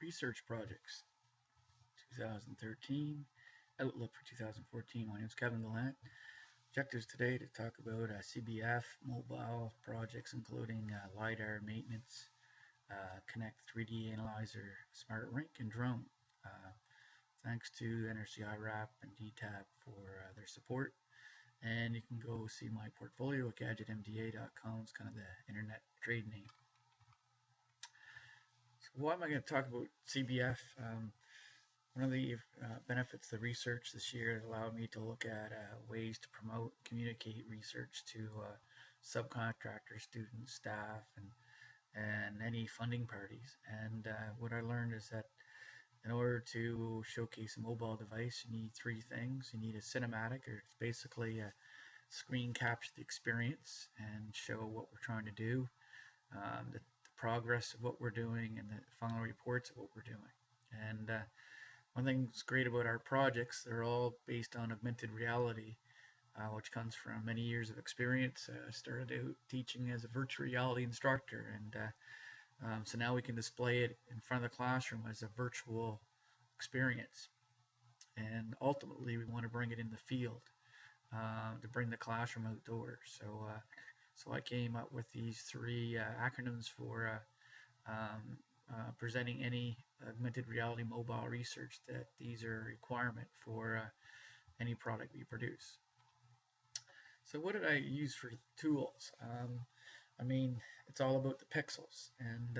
research projects 2013, outlook for 2014. My name is Kevin Gallant. Objectives today to talk about CBF mobile projects including Lidar maintenance, Kinect 3D analyzer, smart Rink, and drone. Thanks to NRC IRAP and DTAP for their support. And you can go see my portfolio at gadgetmda.com. It's kind of the internet trade name. So why am I going to talk about CBF? One of the benefits of the research this year allowed me to look at ways to promote, communicate research to subcontractors, students, staff, and any funding parties. And what I learned is that in order to showcase a mobile device, you need three things. You need a cinematic, or it's basically a screen capture the experience and show what we're trying to do, the progress of what we're doing, and the final reports of what we're doing. And one thing that's great about our projects, they're all based on augmented reality, which comes from many years of experience. I started out teaching as a virtual reality instructor, and so now we can display it in front of the classroom as a virtual experience. And ultimately, we want to bring it in the field, to bring the classroom outdoors. So I came up with these three acronyms for presenting any augmented reality mobile research, that these are a requirement for any product we produce. So what did I use for tools? I mean, it's all about the pixels, and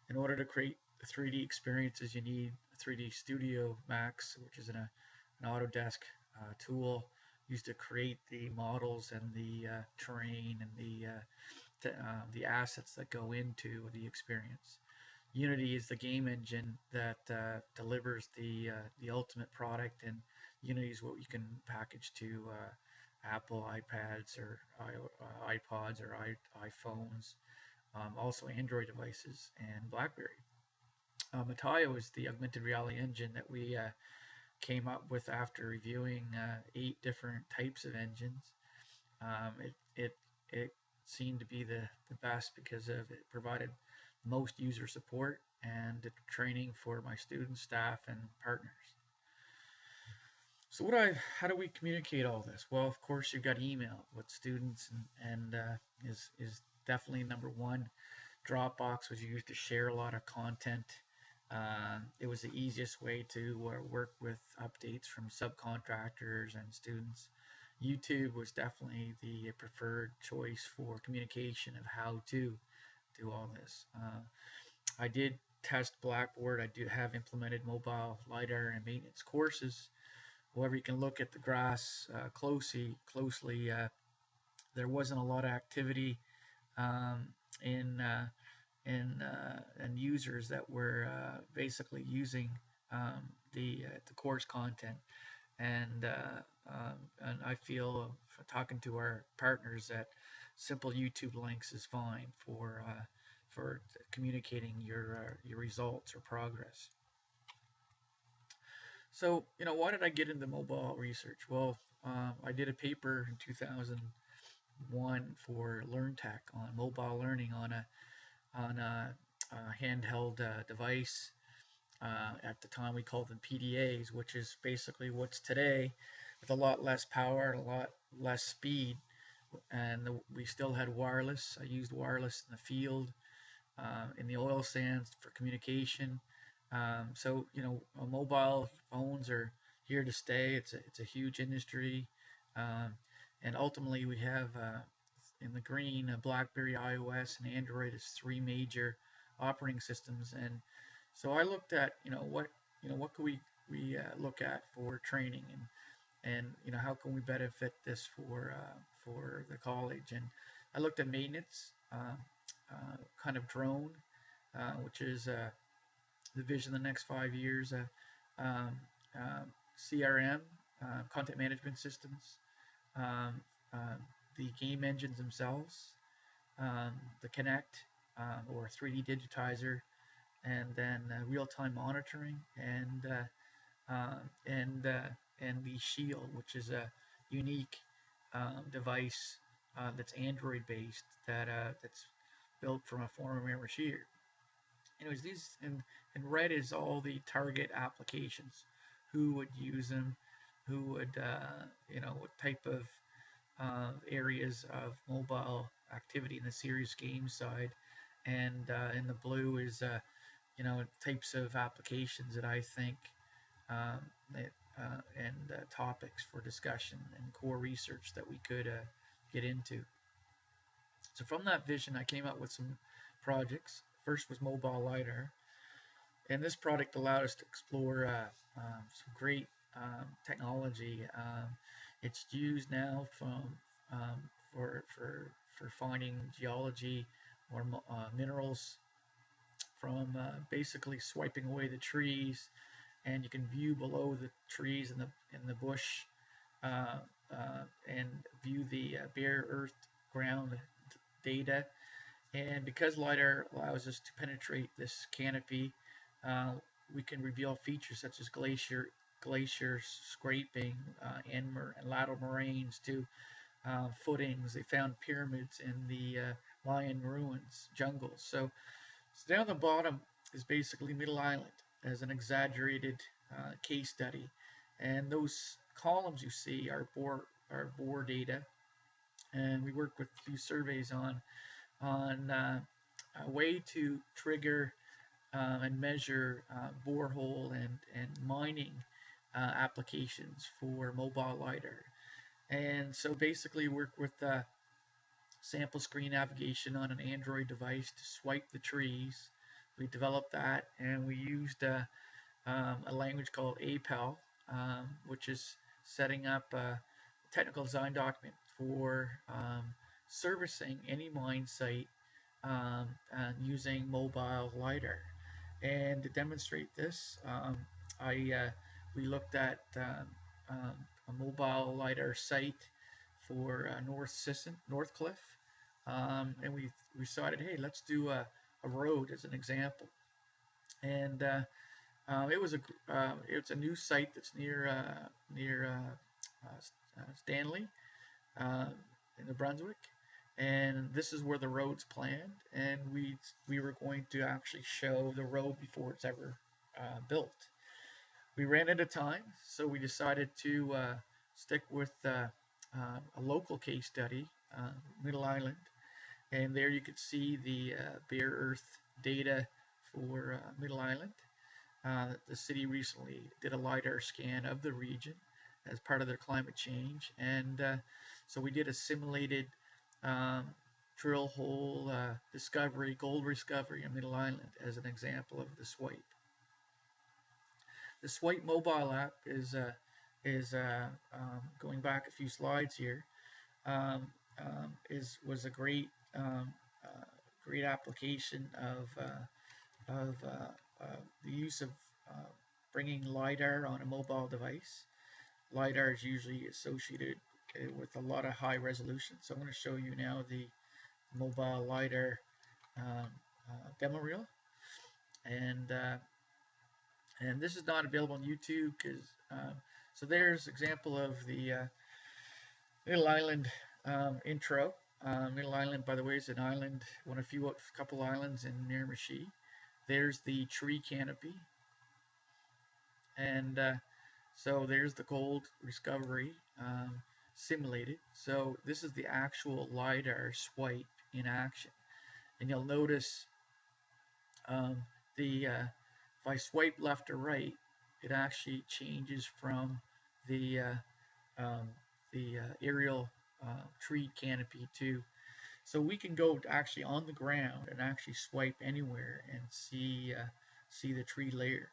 in order to create the 3D experiences, you need a 3D Studio Max, which is an Autodesk tool used to create the models and the terrain and the assets that go into the experience. Unity is the game engine that delivers the ultimate product, and Unity is what you can package to Apple iPads or iPods or iPhones, also Android devices and BlackBerry. Mataio is the augmented reality engine that we came up with after reviewing 8 different types of engines. It seemed to be the best because it provided most user support and training for my students, staff, and partners. So how do we communicate all this? Well, of course, you've got email with students, and is definitely number one. Dropbox was used to share a lot of content. It was the easiest way to work with updates from subcontractors and students. YouTube was definitely the preferred choice for communication of how to do all this. I did test Blackboard. I do have implemented mobile Lidar and maintenance courses. However, you can look at the graphs closely. There wasn't a lot of activity in users that were basically using the course content, and I feel, talking to our partners, that simple YouTube links is fine for communicating your results or progress. So, why did I get into mobile research? Well, I did a paper in 2001 for LearnTech on mobile learning on a handheld device. At the time, we called them PDAs, which is basically what's today, with a lot less power and a lot less speed. And we still had wireless. I used wireless in the field, in the oil sands for communication. So mobile phones are here to stay. It's a huge industry, and ultimately we have in the green BlackBerry, iOS, and Android as 3 major operating systems. And so I looked at what could we look at for training, and how can we benefit this for the college. And I looked at maintenance, kind of drone, which is the vision of the next 5 years, CRM, content management systems, the game engines themselves, the Kinect, or 3D digitizer, and then real-time monitoring, and the Shield, which is a unique device that's Android based, that's built from a former machinery. Anyways, these in red is all the target applications, who would use them, who would what type of areas of mobile activity in the serious game side, and in the blue is types of applications that I think um, that, and topics for discussion and core research that we could get into. So from that vision, I came up with some projects. First was mobile lidar, and this product allowed us to explore some great technology. It's used now for finding geology or minerals from basically swiping away the trees, and you can view below the trees in the bush and view the bare earth ground data. And because LiDAR allows us to penetrate this canopy, uh, we can reveal features such as glacier scraping and lateral moraines to footings. They found pyramids in the Mayan ruins, jungles. So down the bottom is basically Middle Island as an exaggerated case study, and those columns you see are bore data, and we work with a few surveys on a way to trigger and measure borehole and mining applications for mobile lidar. And so basically work with sample screen navigation on an Android device to swipe the trees. We developed that, and we used a language called APAL, which is setting up a technical design document for servicing any mine site using mobile lidar. And to demonstrate this, we looked at a mobile lidar site for North Cliff, and we decided, hey, let's do a road as an example. And it's a new site that's near Stanley in New Brunswick, and this is where the road's planned, and we were going to actually show the road before it's ever built. We ran out of time, so we decided to stick with a local case study, Middle Island, and there you could see the bare earth data for Middle Island. The city recently did a LiDAR scan of the region as part of their climate change, and so we did a simulated drill hole gold discovery in Middle Island as an example of the swipe. The Swipe mobile app is going back a few slides here. Was a great application of the use of bringing LiDAR on a mobile device. LiDAR is usually associated with a lot of high resolution, so I'm going to show you now the mobile LiDAR demo reel, and this is not available on YouTube because so there's example of the Middle Island intro. Middle Island, by the way, is an island, one of a couple islands in Miramichi. There's the tree canopy, and so there's the gold discovery simulated. So this is the actual LiDAR swipe in action, and you'll notice if I swipe left or right, it actually changes from the aerial tree canopy to, so we can go actually on the ground and actually swipe anywhere and see the tree layers.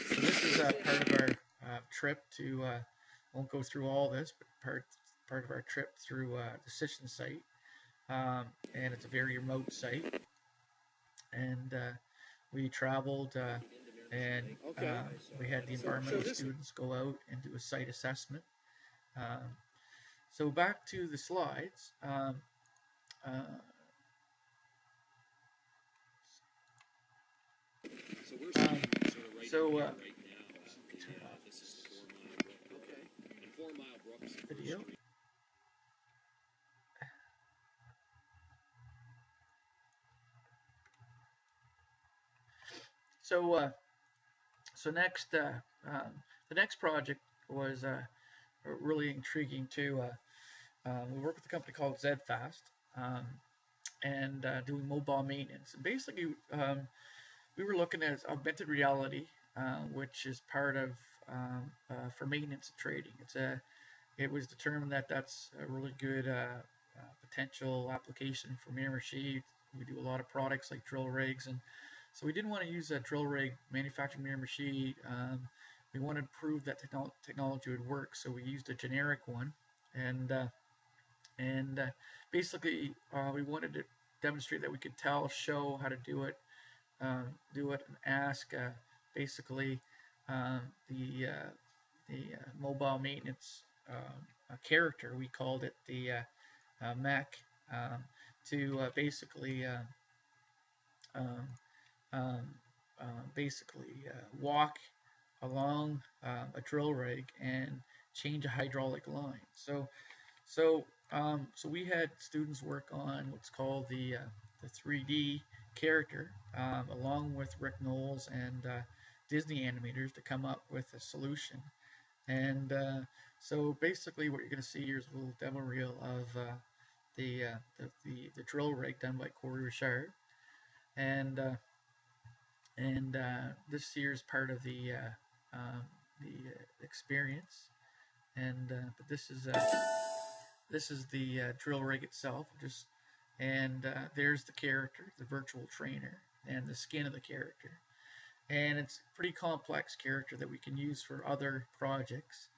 So this is part of our trip to, won't go through all this, but part of our trip through the Sisson site, and it's a very remote site, and we traveled and we had the environmental students go out and do a site assessment. So back to the slides. Video. So so next the next project was really intriguing too. We work with a company called ZFast, um, and doing mobile maintenance. And basically, we were looking at augmented reality, which is part of for maintenance and trading. It was determined that that's a really good potential application for Miramachi. We do a lot of products like drill rigs, and so we didn't want to use a drill rig manufactured Miramachi. We wanted to prove that technology would work, so we used a generic one, and uh, and basically we wanted to demonstrate that we could show how to do it, and ask basically um, the uh, mobile maintenance character. We called it the mech, um, to um, um, walk along a drill rig and change a hydraulic line. So we had students work on what's called the 3D character, along with Rick Knowles and Disney animators to come up with a solution. And so basically, what you're going to see here is a little demo reel of the drill rig done by Corey Richard, and this here is part of the experience. And but this is the drill rig itself, and there's the character, the virtual trainer, and the skin of the character. And it's a pretty complex character that we can use for other projects.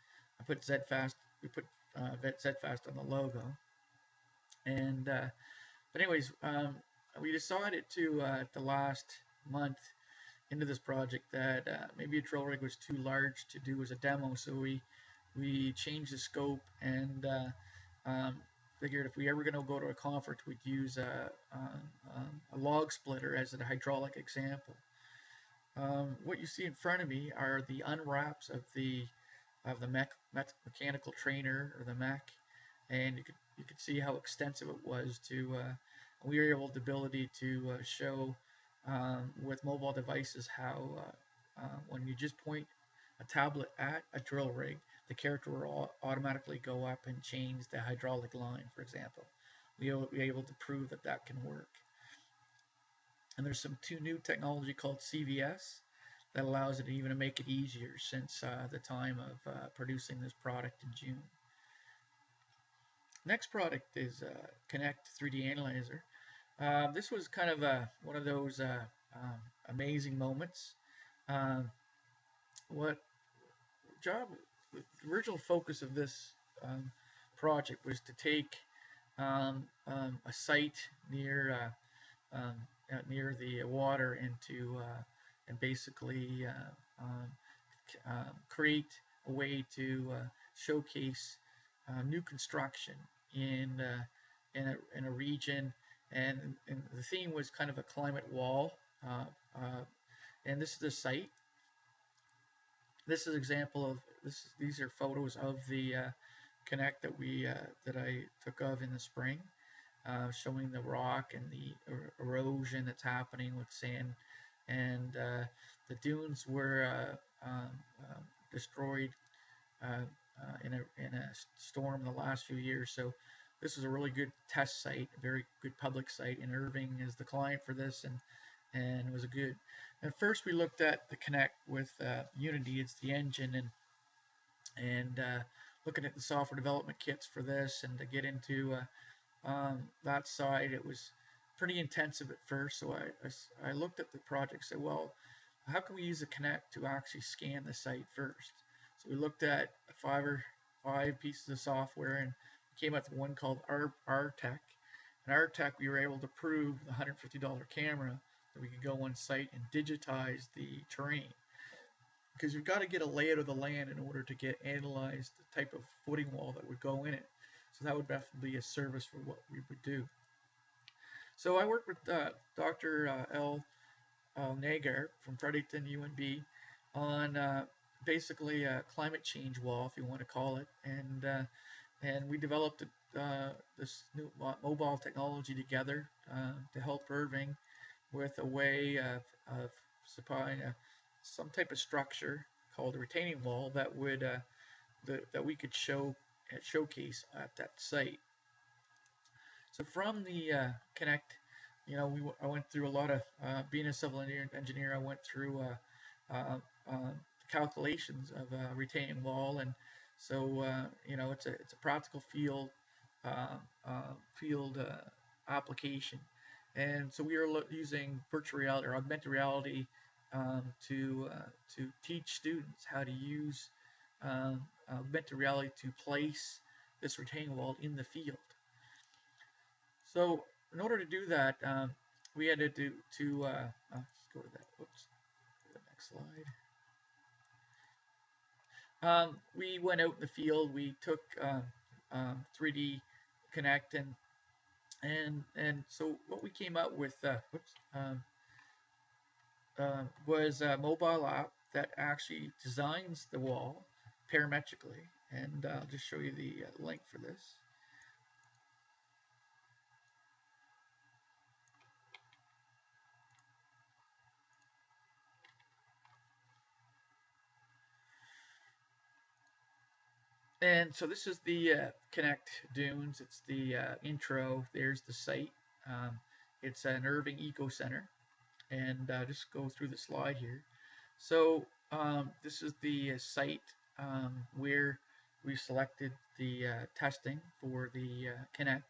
I put ZFast, we put ZFast on the logo. And but anyways, we decided to the last month into this project that maybe a drill rig was too large to do as a demo, so we changed the scope and figured if we ever going to go to a conference, we'd use a log splitter as a hydraulic example. What you see in front of me are the unwraps of the mechanical trainer, or the mech, and you could see how extensive it was. We were able the ability to show with mobile devices how when you just point a tablet at a drill rig, the character will automatically go up and change the hydraulic line, for example. We'll be able to prove that that can work. And there's two new technology called CVS that allows it even to make it easier since the time of producing this product in June. Next product is Kinect 3D Analyzer. This was kind of one of those amazing moments. What job? The original focus of this project was to take a site near the water and basically create a way to showcase new construction in a region, and the theme was kind of a climate wall. And this is the site. This is an example of this. These are photos of the Kinect that I took of in the spring, showing the rock and the erosion that's happening with sand, and the dunes were destroyed in a storm in the last few years. So this was a really good test site, a very good public site, and Irving is the client for this, and it was a good. At first, we looked at the Kinect with Unity, it's the engine, and looking at the software development kits for this, and to get into that side, it was pretty intensive at first. So I looked at the project and said, well, how can we use the Kinect to actually scan the site first? So we looked at five pieces of software and came up with one called RTech. And RTech, we were able to prove the $150 camera that we could go on site and digitize the terrain, because you've got to get a layout of the land in order to analyze the type of footing wall that would go in it. So that would definitely be a service for what we would do. So I worked with Dr. L. Nagar from Fredericton UNB on basically a climate change wall, if you want to call it, and we developed this new mobile technology together to help Irving with a way of supplying some type of structure called a retaining wall that would that we could showcase at that site. So from the Kinect, I went through a lot of being a civil engineer. I went through calculations of a retaining wall, and so it's a practical uh, field application, and so we are using virtual reality or augmented reality to teach students how to use augmented reality to place this retaining wall in the field. So in order to do that, we had to let's go to that. Oops, go to the next slide. We went out in the field. We took 3D Kinect and so what we came up with was a mobile app that actually designs the wall parametrically, and I'll just show you the link for this. And so this is the Kinect Dunes. It's the intro. There's the site. It's an Irving Eco Center, and just go through the slide here. So this is the site where we selected the testing for the Kinect,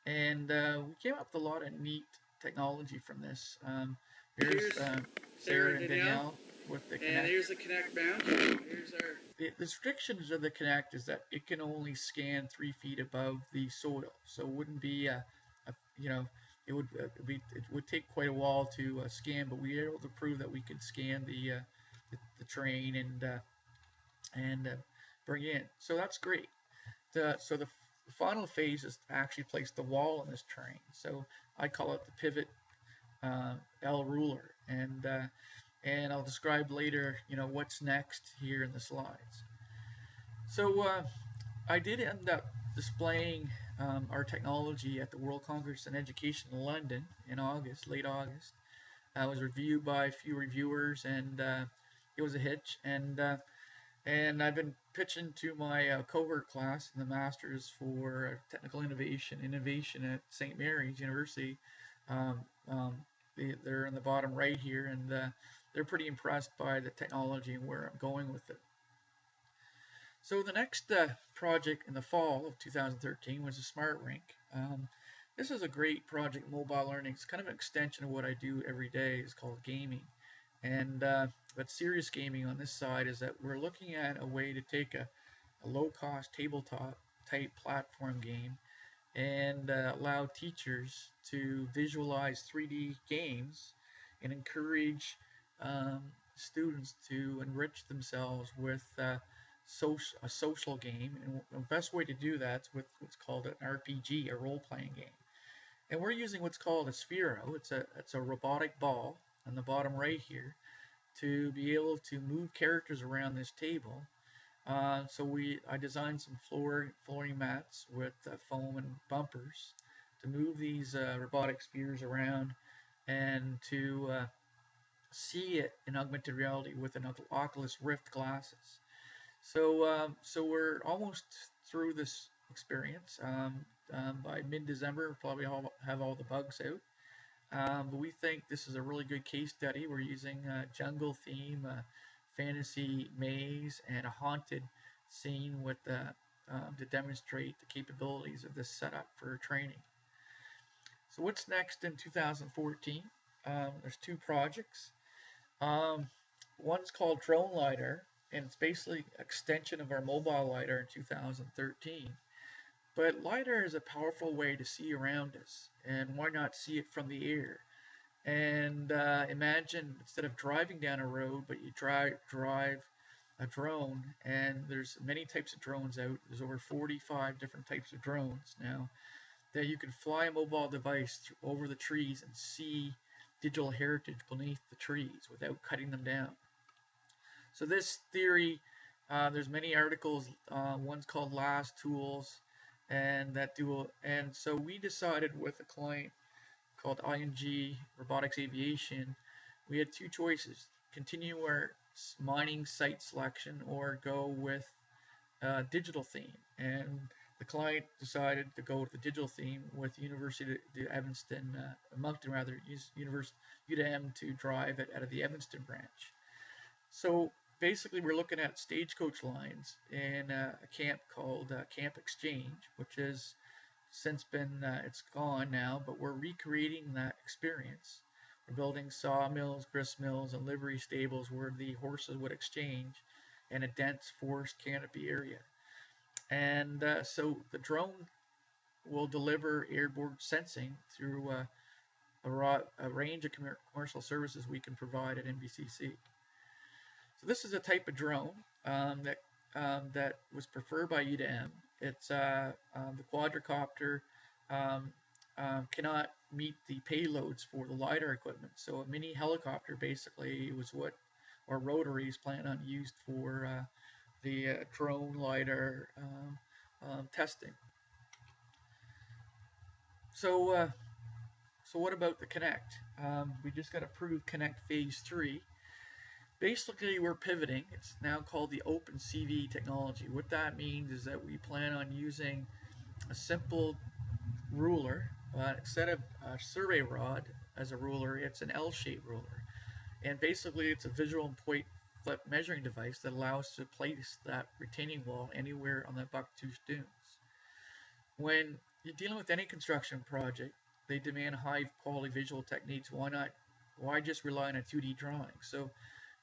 and we came up with a lot of neat technology from this. Here's Sarah and Danielle with the Kinect. And here's the Kinect mount. Here's our... The restrictions of the Kinect is that it can only scan 3 feet above the soil, so it wouldn't be it would take quite a while to scan, but we were able to prove that we could scan the terrain and bring in. So that's great. So the final phase is to actually place the wall in this terrain. So I call it the pivot L ruler, and I'll describe later, what's next here in the slides. So I did end up displaying our technology at the World Congress in Education in London in August, late August. It was reviewed by a few reviewers, and it was a hit. And I've been pitching to my cohort class in the Masters for Technical Innovation at St. Mary's University. They're in the bottom right here, and they're pretty impressed by the technology and where I'm going with it. So the next project in the fall of 2013 was a Smart Rink. This is a great project, mobile learning. It's kind of an extension of what I do every day. It's called gaming. And but serious gaming on this side is that we're looking at a way to take a low-cost tabletop type platform game and allow teachers to visualize 3D games and encourage students to enrich themselves with a social game. And the best way to do that is with what's called an RPG, a role-playing game. And we're using what's called a Sphero. It's a robotic ball on the bottom right here to be able to move characters around this table. So I designed some flooring mats with foam and bumpers to move these robotic spheres around and to see it in augmented reality with an Oculus Rift glasses. So we're almost through this experience. By mid-December, we'll probably have all the bugs out. But we think this is a really good case study. We're using a jungle theme, a fantasy maze, and a haunted scene with to demonstrate the capabilities of this setup for training. So what's next in 2014? There's 2 projects. One's called Drone Lidar, and it's basically an extension of our mobile lidar in 2013. But lidar is a powerful way to see around us, and why not see it from the air? And imagine instead of driving down a road, but you drive a drone, and there's many types of drones out. There's over 45 different types of drones now, that you can fly a mobile device over the trees and see digital heritage beneath the trees without cutting them down. So this theory, there's many articles. One's called Last Tools, and so we decided with a client called ING Robotics Aviation we had two choices: continue our mining site selection or go with digital theme. And the client decided to go with the digital theme with University of Evanston, Moncton rather, University UWM to drive it out of the Evanston branch. So basically, we're looking at stagecoach lines in a camp called Camp Exchange, which has since been it's gone now, but we're recreating that experience. We're building sawmills, grist mills, and livery stables where the horses would exchange in a dense forest canopy area. And so the drone will deliver airborne sensing through a range of commercial services we can provide at NBCC. So this is a type of drone that was preferred by UWM. It's the quadricopter cannot meet the payloads for the Lidar equipment. So a mini helicopter basically was what our rotaries plan on used for the drone Lidar testing. So what about the Kinect? We just got approved Kinect Phase 3. Basically, we're pivoting. It's now called the Open CV technology. What that means is that we plan on using a simple ruler. Instead of a survey rod as a ruler, it's an L-shaped ruler. And basically, it's a visual and point flip measuring device that allows us to place that retaining wall anywhere on the Bucktooth Dunes. When you're dealing with any construction project, they demand high quality visual techniques. Why just rely on a 2D drawing? So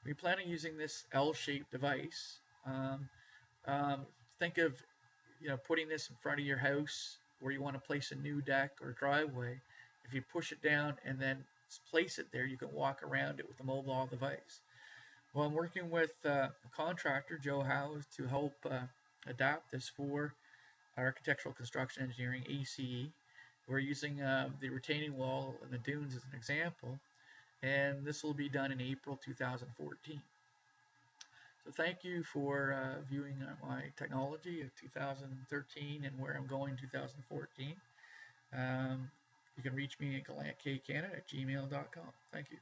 we plan on using this L-shaped device. Think of putting this in front of your house where you want to place a new deck or driveway. If you push it down and then place it there, you can walk around it with a mobile device. Well, I'm working with a contractor, HUGHES, to help adapt this for architectural construction engineering, ACE. We're using the retaining wall in the dunes as an example, and this will be done in April 2014. So thank you for viewing my technology of 2013 and where I'm going 2014. You can reach me at gallantcanada@gmail.com. Thank you.